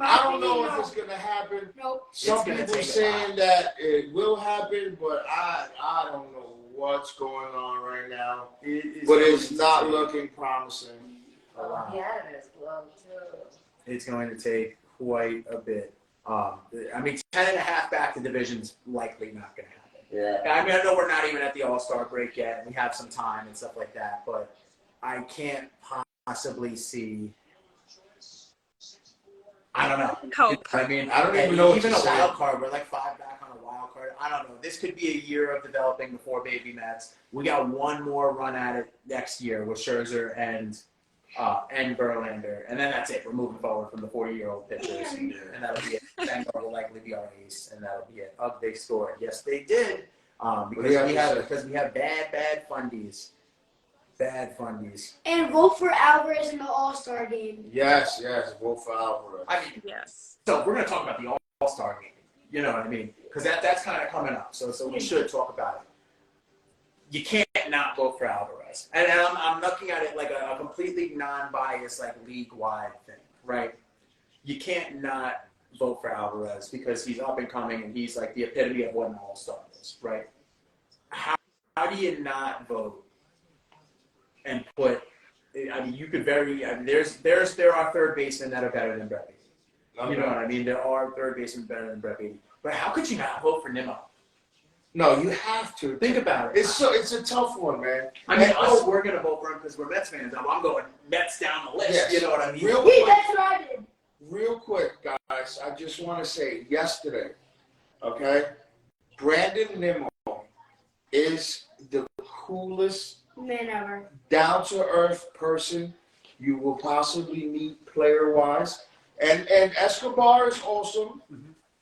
I don't know if No. it's going to happen. Nope. Some It's gonna people take a saying while. that it will happen, but I don't know what's going on right now. But it's not looking promising. Yeah, it is low too. It's going to take quite a bit. I mean, 10.5 back to division's likely not going to happen. Yeah. I mean, I know we're not even at the All-Star break yet, and we have some time and stuff like that, but I can't possibly see. I don't know. Hope. I mean, I don't even know what even to a say. wild card. We're like 5 back on a wild card. I don't know. This could be a year of developing before baby Mets. We got one more run at it next year with Scherzer and Verlander, and then that's it. We're moving forward from the 40-year-old pitchers, and that'll be it. Vanguard will likely be our ace, and that'll be it. Oh, they scored. Yes, they did. Because we have bad fundies. Bad fundies. And vote for Alvarez in the All-Star game. Yes, vote for Alvarez. I mean, Yes. so we're going to talk about the All-Star game. You know what I mean? Because that's kind of coming up. So we should talk about it. You can't not vote for Alvarez. And I'm looking at it like a completely non-biased, like league-wide thing, right? You can't not vote for Alvarez because he's up and coming and he's like the epitome of what an All-Star is, right? How do you not vote and put? I mean, you could there are third basemen that are better than Brett Beatty. You know what I mean? There are third basemen better than Brett Beatty. But how could you not vote for Nimmo? No, you have to. Think about it. It's a tough one, man. I mean, And we're going to vote for him because we're Mets fans. I'm going Mets down the list. Yes. You know what I mean? Real Wait, quick, that's what I did. real quick, guys, I just want to say yesterday, okay, Brandon Nimmo is the coolest, Man ever. down-to-earth person you will possibly meet player-wise. And Escobar is awesome.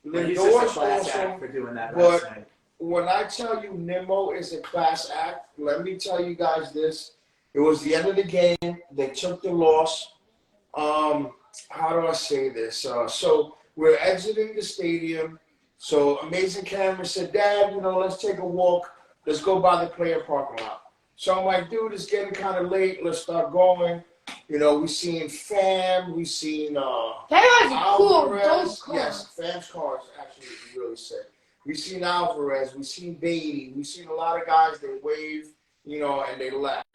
But he's Lindor just a is class awesome. act for doing that but- last night. When I tell you Nimmo is a class act, let me tell you guys this. It was the end of the game. They took the loss. How do I say this? So we're exiting the stadium. So Amazing Camera said, Dad, let's take a walk. Let's go by the player parking lot. So I'm like, dude, it's getting kind of late. Let's start going. We seen Fam. We seen That was cool. Those Alvarez. cars. Yes, Fam's car is actually really sick. We seen Alvarez. We seen Beatty. We seen a lot of guys that waved, and they left.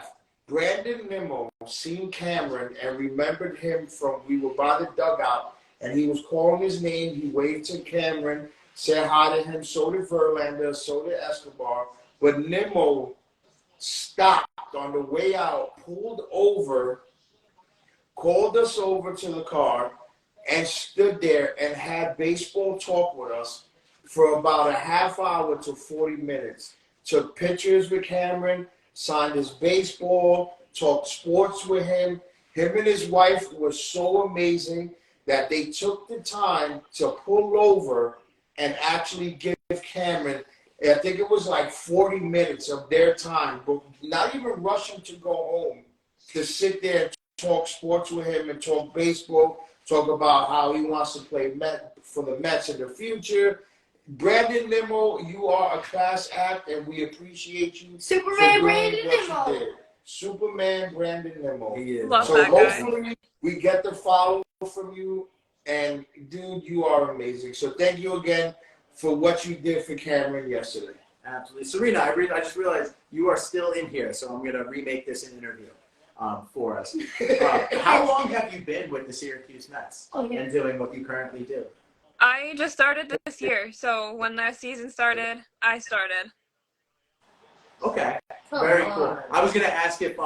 Brandon Nimmo seen Camren and remembered him from we were by the dugout, and he was calling his name. He waved to Camren, said hi to him. So did Verlander. So did Escobar. But Nimmo stopped on the way out, pulled over, called us over to the car, and stood there and had baseball talk with us for about a half hour to 40 minutes. Took pictures with Camren, signed his baseball, talked sports with him. Him and his wife were so amazing that they took the time to pull over and actually give Camren, I think it was like 40 minutes of their time, but not even rushing to go home, to sit there and talk sports with him and talk baseball, talk about how he wants to play for the Mets in the future. Brandon Nimmo, you are a class act, and we appreciate you. Superman for doing Brandon what you Nimmo. did. Superman Brandon Nimmo. He is. Love So that guy. hopefully we get the follow from you, and dude, you are amazing. So thank you again for what you did for Camren yesterday. Absolutely. Serena, I just realized you are still in here, so I'm going to remake this an interview for us. How long have you been with the Syracuse Mets and doing what you currently do? I just started this year, so when the season started, I started. Okay, Come very cool. on. I was gonna ask if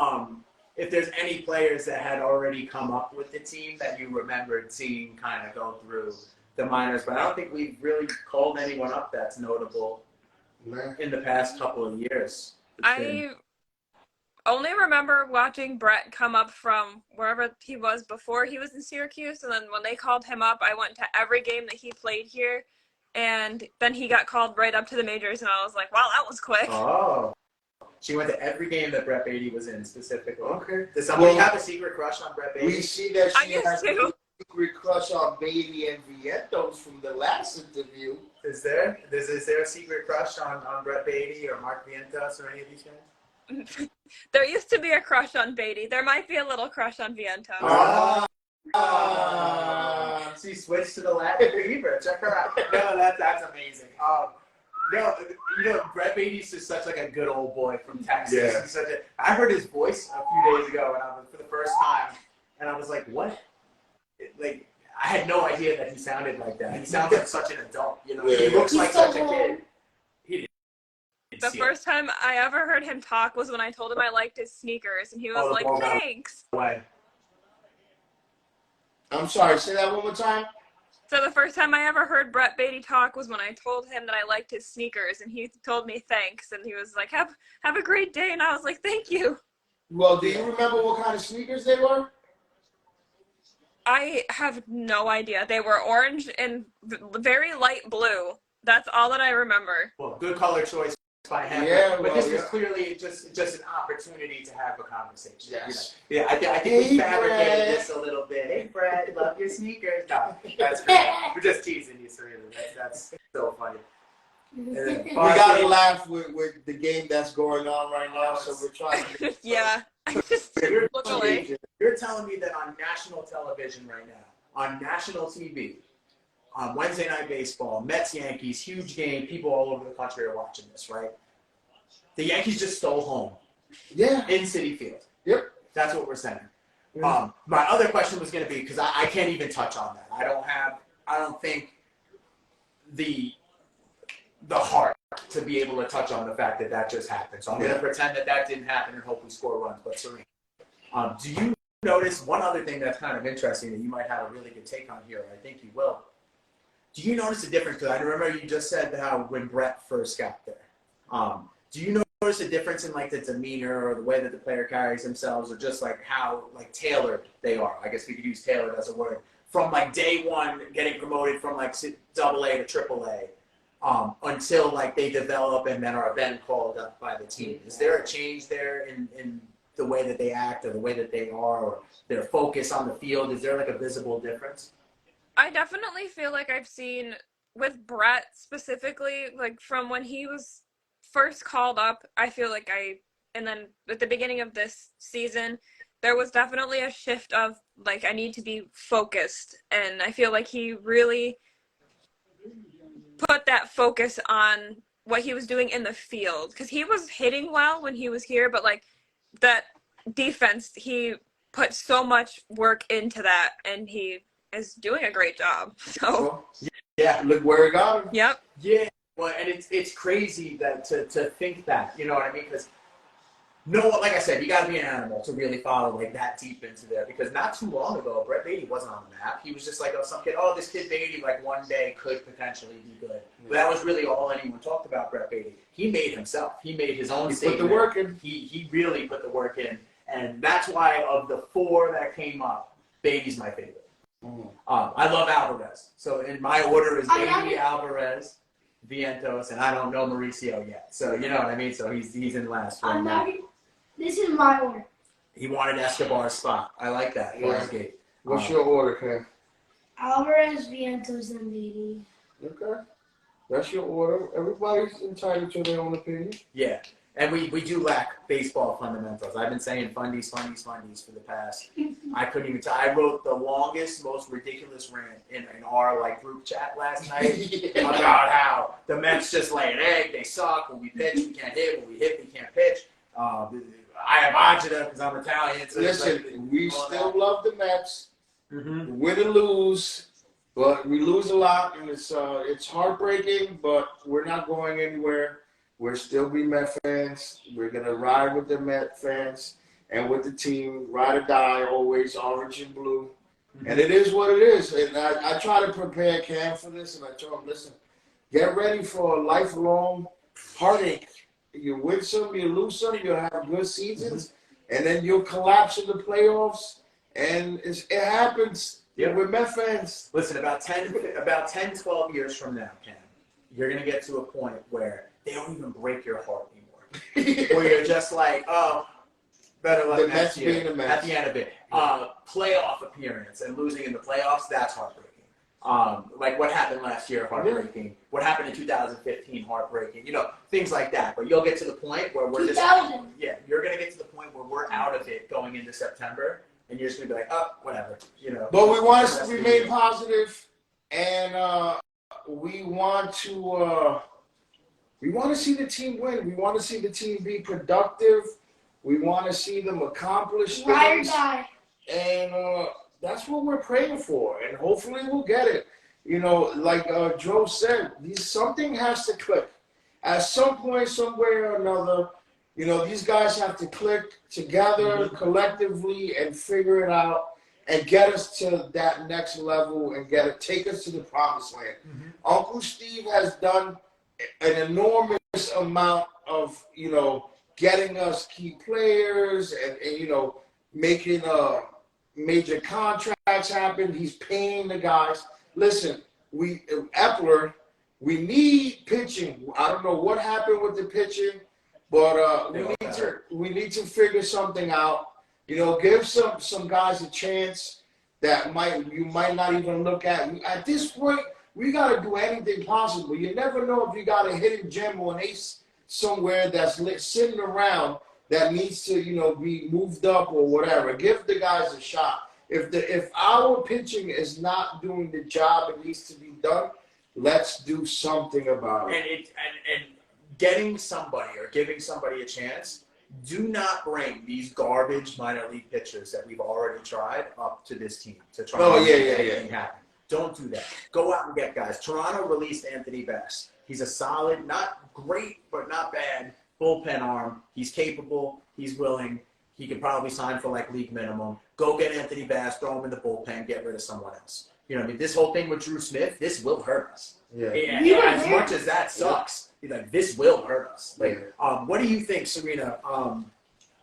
there's any players that had already come up with the team that you remembered seeing kind of go through the minors, but I don't think we've really called anyone up that's notable in the past couple of years. I only remember watching Brett come up from wherever he was before he was in Syracuse, and then when they called him up, I went to every game that he played here, and then he got called right up to the majors, and I was like, wow, that was quick. Oh. She went to every game that Brett Beatty was in specifically. Okay. Does somebody have a secret crush on Brett Beatty? We see that I she used has to. a secret crush on Beatty and Vientos from the last interview. Is there a secret crush on Brett Beatty or Mark Vientos or any of these guys? There used to be a crush on Beatty. There might be a little crush on Vientos. She switched to the Latin fever. Check her out. No, that's amazing. No, Brett Beatty's just such like a good old boy from Texas. Yeah. He's such I heard his voice a few days ago, and I was for the first time, and I was like, what? Like, I had no idea that he sounded like that. He sounds like such an adult. You know, he looks like such a kid. The first time I ever heard him talk was when I told him I liked his sneakers, and he was like, thanks. Why? I'm sorry, say that one more time. So the first time I ever heard Brett Beatty talk was when I told him that I liked his sneakers, and he told me thanks, and he was like, have a great day, and I was like, thank you. Well, do you remember what kind of sneakers they were? I have no idea. They were orange and very light blue. That's all that I remember. Well, good color choice by him. Yeah, but this was yeah. clearly just an opportunity to have a conversation. Yes. You know? Yeah, I think we fabricated this a little bit. Hey, Brett, love your sneakers. No, that's great. We're just teasing you, Serena. That's so funny. And then, We gotta laugh with the game that's going on right now, so we're trying to Yeah. I just look away. You're telling me that on national television right now, on national TV, on Wednesday Night Baseball, Mets, Yankees, huge game, people all over the country are watching this, right? The Yankees just stole home. Yeah. In Citi Field. Yep. That's what we're saying. My other question was going to be, because I can't even touch on that. I don't think the heart to be able to touch on the fact that just happened. So I'm going to pretend that didn't happen and hope we score runs. But Serena, do you notice one other thing that's kind of interesting that you might have a really good take on here? I think you will. Do you notice a difference? Because I remember you just said how when Brett first got there. Do you notice a difference in like the demeanor or the way that the player carries themselves, or just like how like tailored they are? I guess we could use tailored as a word. From like day one, getting promoted from like AA to AAA, until like they develop and then are then called up by the team. Is there a change there in the way that they act or the way that they are or their focus on the field? Is there like a visible difference? I definitely feel like I've seen with Brett specifically, like from when he was first called up, I feel like and then at the beginning of this season, there was definitely a shift of like, I need to be focused. And I feel like he really put that focus on what he was doing in the field, because he was hitting well when he was here, but like that defense, he put so much work into that, and he is doing a great job. So yeah, look where it got him. yep. Yeah, well, and it's crazy that to think that, you know what I mean? Because like I said, you got to be an animal to really follow like that deep into there. Because not too long ago, Brett Beatty wasn't on the map. He was just like, some kid. Oh, this kid Beatty, like one day could potentially be good. But that was really all anyone talked about Brett Beatty. He made himself. He made his own statement. Put the work in. He really put the work in, and that's why of the four that came up, Beatty's my favorite. I love Alvarez. So in my order is Beatty, Alvarez, Vientos, and I don't know Mauricio yet. So you know what I mean? So he's in last right now. This is my order. He wanted Escobar's spot. I like that. Yeah. Gate. What's your order, Cam? Alvarez, Vientos, and Beatty. Okay. That's your order. Everybody's entitled to their own opinion. Yeah. And we do lack baseball fundamentals. I've been saying fundies for the past. I couldn't even tell. I wrote the longest, most ridiculous rant in our like group chat last night about how the Mets just lay an egg. They suck. When we pitch, we can't hit. When we hit, we can't pitch. I have agita because I'm Italian. So listen, we still love the Mets. Win or lose, but we lose a lot, and it's heartbreaking. But we're not going anywhere. We'll still be Met fans. We're going to ride with the Met fans and with the team. Ride or die, always orange and blue. And it is what it is. And I try to prepare Cam for this, and I told him, listen, get ready for a lifelong heartache. You win some, you lose some, you'll have good seasons, and then you'll collapse in the playoffs. And it happens with Met fans. Listen, about 10, 12 years from now, Cam, you're going to get to a point where they don't even break your heart anymore. Where you're just like, oh, better luck next year. At the end of it. Playoff appearance and losing in the playoffs, that's heartbreaking. Like what happened last year, heartbreaking. What happened in 2015, heartbreaking. You know, things like that. But you'll get to the point where we're just, you're going to get to the point where we're out of it going into September. And you're just going to be like, oh, whatever, you know. But we want to remain positive, and we want to see the team win. We want to see the team be productive. We want to see them accomplish things. Ride or die. And that's what we're praying for, and hopefully we'll get it. You know, like Joe said, something has to click. At some point, somewhere or another, you know, these guys have to click together collectively and figure it out and get us to that next level and take us to the promised land. Uncle Steve has done an enormous amount of, you know, getting us key players and you know, making major contracts happen. He's paying the guys. Listen, Epler, we need pitching. I don't know what happened with the pitching. But we need to figure something out. You know, give some guys a chance that you might not even look at. At this point, we got to do anything possible. You never know if you got a hidden gem or an ace somewhere that's sitting around that needs to, you know, be moved up or whatever. Give the guys a shot. If our pitching is not doing the job it needs to be done, let's do something about it. And getting somebody or giving somebody a chance, do not bring these garbage minor league pitchers that we've already tried up to this team to try and make anything happen. Don't do that. Go out and get guys. Toronto released Anthony Bass. He's a solid, not great, but not bad bullpen arm. He's capable. He's willing. He could probably sign for like league minimum. Go get Anthony Bass, throw him in the bullpen, get rid of someone else. You know what I mean? This whole thing with Drew Smith, this will hurt us. Yeah. As much as that sucks, like this will hurt us. Like, what do you think, Serena?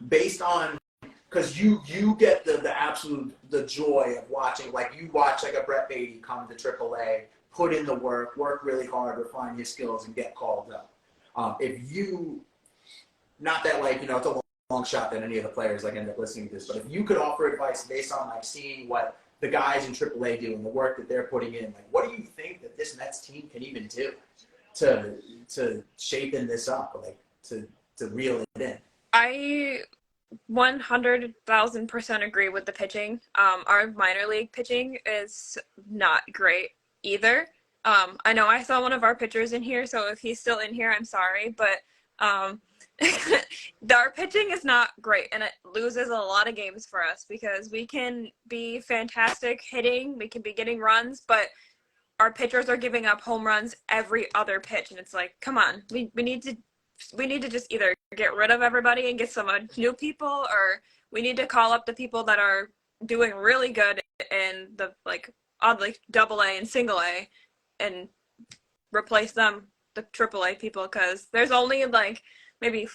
Based on, because you get the absolute joy of watching, like you watch like a Brett Beatty come to AAA, put in the work really hard, refine his skills, and get called up. If you, not that like you know it's a long shot that any of the players like end up listening to this, but if you could offer advice based on like seeing what the guys in AAA do and the work that they're putting in, like what do you think that this Mets team can even do to shaping this up, like to reel it in? I 100,000% agree with the pitching. Our minor league pitching is not great either. I know I saw one of our pitchers in here, so if he's still in here, I'm sorry, but our pitching is not great, and it loses a lot of games for us because we can be fantastic hitting, we can be getting runs, but our pitchers are giving up home runs every other pitch, and it's like, come on, we need to just either get rid of everybody and get some new people, or we need to call up the people that are doing really good in the like oddly AA and single A and replace them, the AAA people, because there's only like maybe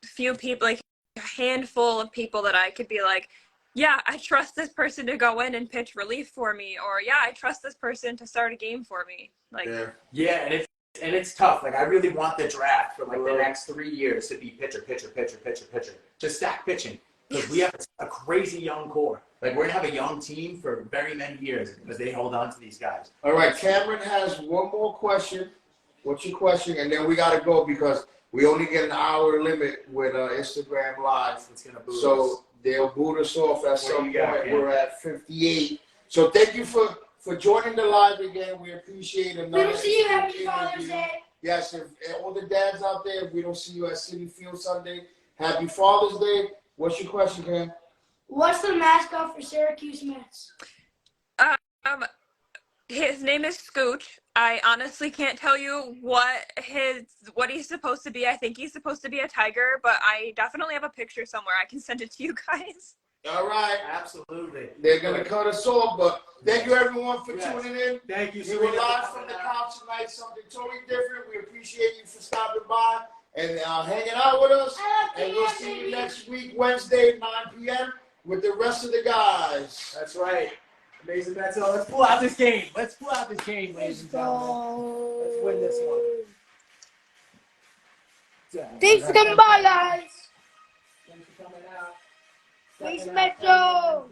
few people, like a handful of people that I could be like, yeah, I trust this person to go in and pitch relief for me, or yeah, I trust this person to start a game for me. Like, yeah, and it's tough. Like I really want the draft for like the next 3 years to be pitcher, to stack pitching, because we have a crazy young core. Like we're gonna have a young team for very many years because they hold on to these guys. All right, Camren has one more question. What's your question? And then we got to go because we only get an hour limit with Instagram Live. It's gonna boot so they'll boot us off at some point. We're at 58. So thank you for joining the live again. We appreciate it. We will see you. Happy Father's Day. Yes, if all the dads out there, if we don't see you at Citi Field Sunday, happy Father's Day. What's your question, Cam? What's the mascot for Syracuse Mets? His name is Scooch. I honestly can't tell you what he's supposed to be. I think he's supposed to be a tiger, but I definitely have a picture somewhere. I can send it to you guys. All right. Absolutely. They're going to cut us off, but thank you everyone for Yes. tuning in. Thank you. We were live from the couch tonight, something totally different. We appreciate you for stopping by and hanging out with us. And we'll see you next week, Wednesday at 9 p.m. with the rest of the guys. That's right. Amazing bets. So let's pull out this game. Let's pull out this game, ladies and gentlemen. Let's win this one. Thanks for coming by, guys. Thanks for coming out. Please, Metro.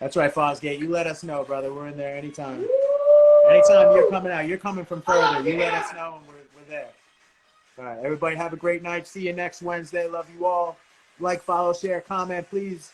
That's right, Fosgate. You let us know, brother. We're in there anytime. Anytime you're coming out, you're coming from further. You let us know, and we're there. All right, everybody have a great night. See you next Wednesday. Love you all. Like, follow, share, comment, please.